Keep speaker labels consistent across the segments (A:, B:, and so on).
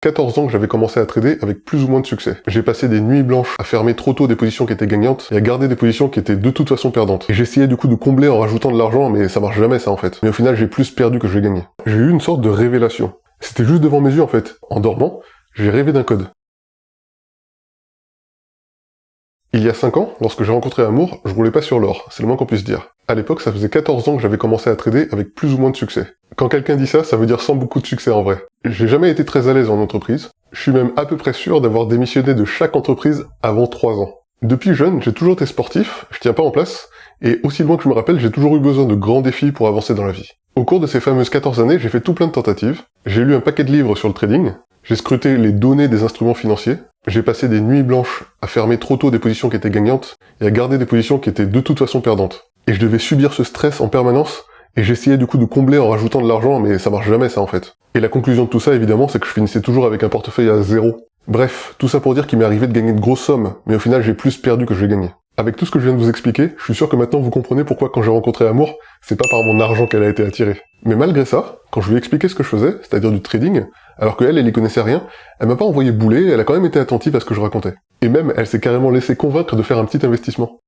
A: 14 ans que j'avais commencé à trader avec plus ou moins de succès. J'ai passé des nuits blanches à fermer trop tôt des positions qui étaient gagnantes et à garder des positions qui étaient de toute façon perdantes. Et j'essayais du coup de combler en rajoutant de l'argent, mais ça marche jamais ça en fait. Mais au final, j'ai plus perdu que j'ai gagné. J'ai eu une sorte de révélation. C'était juste devant mes yeux en fait. En dormant, j'ai rêvé d'un code. Il y a 5 ans, lorsque j'ai rencontré Amour, je roulais pas sur l'or, c'est le moins qu'on puisse dire. À l'époque, ça faisait 14 ans que j'avais commencé à trader avec plus ou moins de succès. Quand quelqu'un dit ça, ça veut dire sans beaucoup de succès en vrai. J'ai jamais été très à l'aise en entreprise. Je suis même à peu près sûr d'avoir démissionné de chaque entreprise avant 3 ans. Depuis jeune, j'ai toujours été sportif, je tiens pas en place, et aussi loin que je me rappelle, j'ai toujours eu besoin de grands défis pour avancer dans la vie. Au cours de ces fameuses 14 années, j'ai fait tout plein de tentatives, j'ai lu un paquet de livres sur le trading, j'ai scruté les données des instruments financiers, j'ai passé des nuits blanches à fermer trop tôt des positions qui étaient gagnantes et à garder des positions qui étaient de toute façon perdantes. Et je devais subir ce stress en permanence, et j'essayais du coup de combler en rajoutant de l'argent, mais ça marche jamais ça en fait. Et la conclusion de tout ça évidemment, c'est que je finissais toujours avec un portefeuille à zéro. Bref, tout ça pour dire qu'il m'est arrivé de gagner de grosses sommes, mais au final j'ai plus perdu que j'ai gagné. Avec tout ce que je viens de vous expliquer, je suis sûr que maintenant vous comprenez pourquoi quand j'ai rencontré Amour, c'est pas par mon argent qu'elle a été attirée. Mais malgré ça, quand je lui ai expliqué ce que je faisais, c'est-à-dire du trading, alors qu'elle y connaissait rien, elle m'a pas envoyé bouler, elle a quand même été attentive à ce que je racontais. Et même, elle s'est carrément laissée convaincre de faire un petit investissement.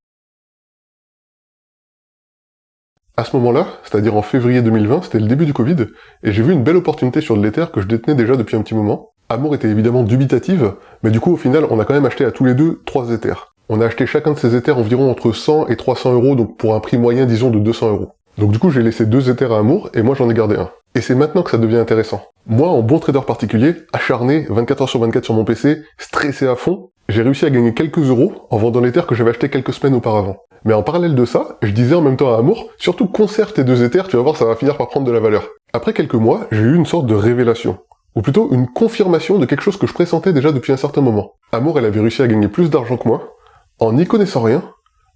A: À ce moment-là, c'est-à-dire en février 2020, c'était le début du Covid, et j'ai vu une belle opportunité sur de l'Ether que je détenais déjà depuis un petit moment. Amour était évidemment dubitative, mais du coup au final, on a quand même acheté à tous les deux 3 Ethers. On a acheté chacun de ces Ethers environ entre 100 et 300 euros, donc pour un prix moyen disons de 200 euros. Donc du coup j'ai laissé 2 Ethers à Amour, et moi j'en ai gardé un. Et c'est maintenant que ça devient intéressant. Moi, en bon trader particulier, acharné, 24 heures sur 24 sur mon PC, stressé à fond, j'ai réussi à gagner quelques euros en vendant l'Ether que j'avais acheté quelques semaines auparavant. Mais en parallèle de ça, je disais en même temps à Amour, surtout conserve tes 2 Ethers, tu vas voir ça va finir par prendre de la valeur. Après quelques mois, j'ai eu une sorte de révélation. Ou plutôt une confirmation de quelque chose que je pressentais déjà depuis un certain moment. Amour, elle avait réussi à gagner plus d'argent que moi, en n'y connaissant rien,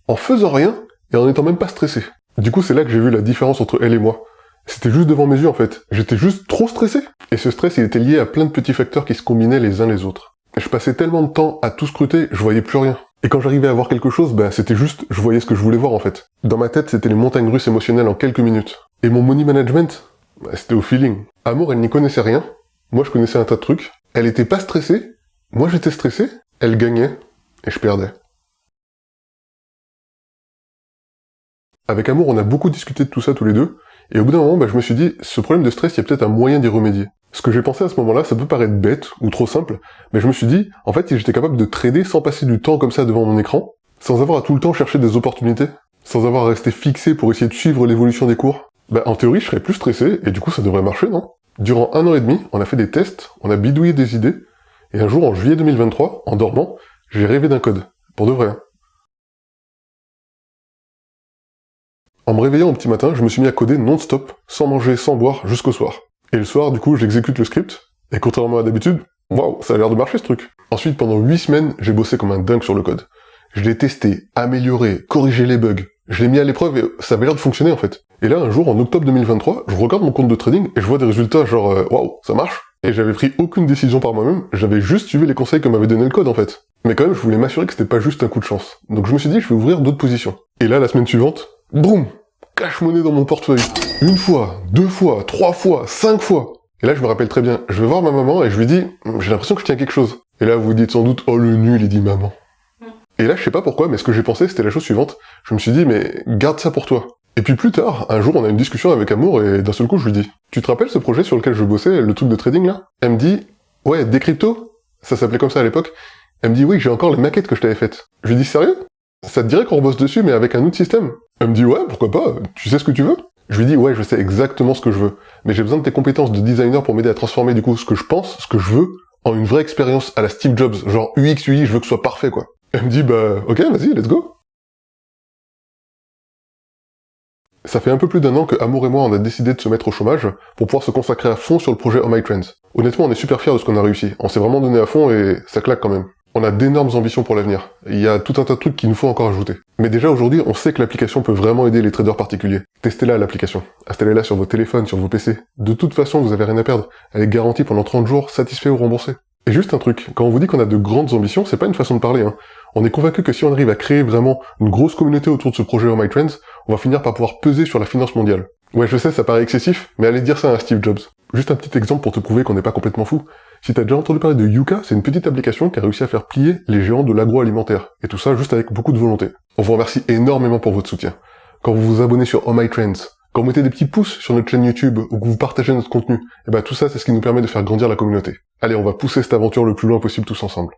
A: en faisant rien, et en n'étant même pas stressé. Du coup, c'est là que j'ai vu la différence entre elle et moi. C'était juste devant mes yeux en fait. J'étais juste trop stressé. Et ce stress, il était lié à plein de petits facteurs qui se combinaient les uns les autres. Je passais tellement de temps à tout scruter, je voyais plus rien. Et quand j'arrivais à voir quelque chose, c'était juste, je voyais ce que je voulais voir en fait. Dans ma tête, c'était les montagnes russes émotionnelles en quelques minutes. Et mon money management, c'était au feeling. Amour, elle n'y connaissait rien. Moi, je connaissais un tas de trucs. Elle était pas stressée. Moi, j'étais stressé. Elle gagnait. Et je perdais. Avec Amour, on a beaucoup discuté de tout ça tous les deux. Et au bout d'un moment, je me suis dit, ce problème de stress, il y a peut-être un moyen d'y remédier. Ce que j'ai pensé à ce moment-là, ça peut paraître bête ou trop simple, mais je me suis dit, en fait, si j'étais capable de trader sans passer du temps comme ça devant mon écran, sans avoir à tout le temps chercher des opportunités, sans avoir à rester fixé pour essayer de suivre l'évolution des cours, en théorie, je serais plus stressé, et du coup, ça devrait marcher, non? Durant 1 an et demi, on a fait des tests, on a bidouillé des idées, et un jour, en juillet 2023, en dormant, j'ai rêvé d'un code. Pour de vrai, hein. En me réveillant au petit matin, je me suis mis à coder non-stop, sans manger, sans boire, jusqu'au soir. Et le soir, du coup, j'exécute le script, et contrairement à d'habitude, waouh, ça a l'air de marcher ce truc. Ensuite, pendant 8 semaines, j'ai bossé comme un dingue sur le code. Je l'ai testé, amélioré, corrigé les bugs. Je l'ai mis à l'épreuve et ça avait l'air de fonctionner en fait. Et là, un jour, en octobre 2023, je regarde mon compte de trading et je vois des résultats genre waouh, ça marche. Et j'avais pris aucune décision par moi-même, j'avais juste suivi les conseils que m'avait donné le code en fait. Mais quand même, je voulais m'assurer que c'était pas juste un coup de chance. Donc je me suis dit, je vais ouvrir d'autres positions. Et là, la semaine suivante, boum, cash money dans mon portefeuille. 1 fois, 2 fois, 3 fois, 5 fois. Et là, je me rappelle très bien, je vais voir ma maman et je lui dis, j'ai l'impression que je tiens quelque chose. Et là, vous vous dites sans doute, oh le nul, il dit maman. Et là, je sais pas pourquoi, mais ce que j'ai pensé, c'était la chose suivante. Je me suis dit, mais garde ça pour toi. Et puis plus tard, un jour, on a une discussion avec Amour et d'un seul coup, je lui dis, tu te rappelles ce projet sur lequel je bossais, le truc de trading là? Elle me dit, ouais, des cryptos? Ça s'appelait comme ça à l'époque. Elle me dit, oui, j'ai encore les maquettes que je t'avais faites. Je lui dis, sérieux? Ça te dirait qu'on rebosse dessus, mais avec un autre système? Elle me dit, ouais, pourquoi pas, tu sais ce que tu veux? Je lui dis, ouais, je sais exactement ce que je veux, mais j'ai besoin de tes compétences de designer pour m'aider à transformer du coup ce que je pense, ce que je veux, en une vraie expérience à la Steve Jobs, genre UX, UI, je veux que ce soit parfait quoi. Elle me dit, ok, vas-y, let's go. Ça fait un peu plus d'1 an que Amour et moi on a décidé de se mettre au chômage pour pouvoir se consacrer à fond sur le projet Oh My Trends. Honnêtement, on est super fiers de ce qu'on a réussi, on s'est vraiment donné à fond et ça claque quand même. On a d'énormes ambitions pour l'avenir. Il y a tout un tas de trucs qu'il nous faut encore ajouter. Mais déjà aujourd'hui, on sait que l'application peut vraiment aider les traders particuliers. Testez-la l'application. Installez-la sur vos téléphones, sur vos PC. De toute façon, vous avez rien à perdre. Elle est garantie pendant 30 jours, satisfait ou remboursé. Et juste un truc, quand on vous dit qu'on a de grandes ambitions, c'est pas une façon de parler, hein. On est convaincu que si on arrive à créer vraiment une grosse communauté autour de ce projet Oh My Trends, on va finir par pouvoir peser sur la finance mondiale. Ouais, je sais, ça paraît excessif, mais allez dire ça à Steve Jobs. Juste un petit exemple pour te prouver qu'on n'est pas complètement fou. Si t'as déjà entendu parler de Yuka, c'est une petite application qui a réussi à faire plier les géants de l'agroalimentaire. Et tout ça juste avec beaucoup de volonté. On vous remercie énormément pour votre soutien. Quand vous vous abonnez sur Oh My Trends, quand vous mettez des petits pouces sur notre chaîne YouTube ou que vous partagez notre contenu, et tout ça c'est ce qui nous permet de faire grandir la communauté. Allez, on va pousser cette aventure le plus loin possible tous ensemble.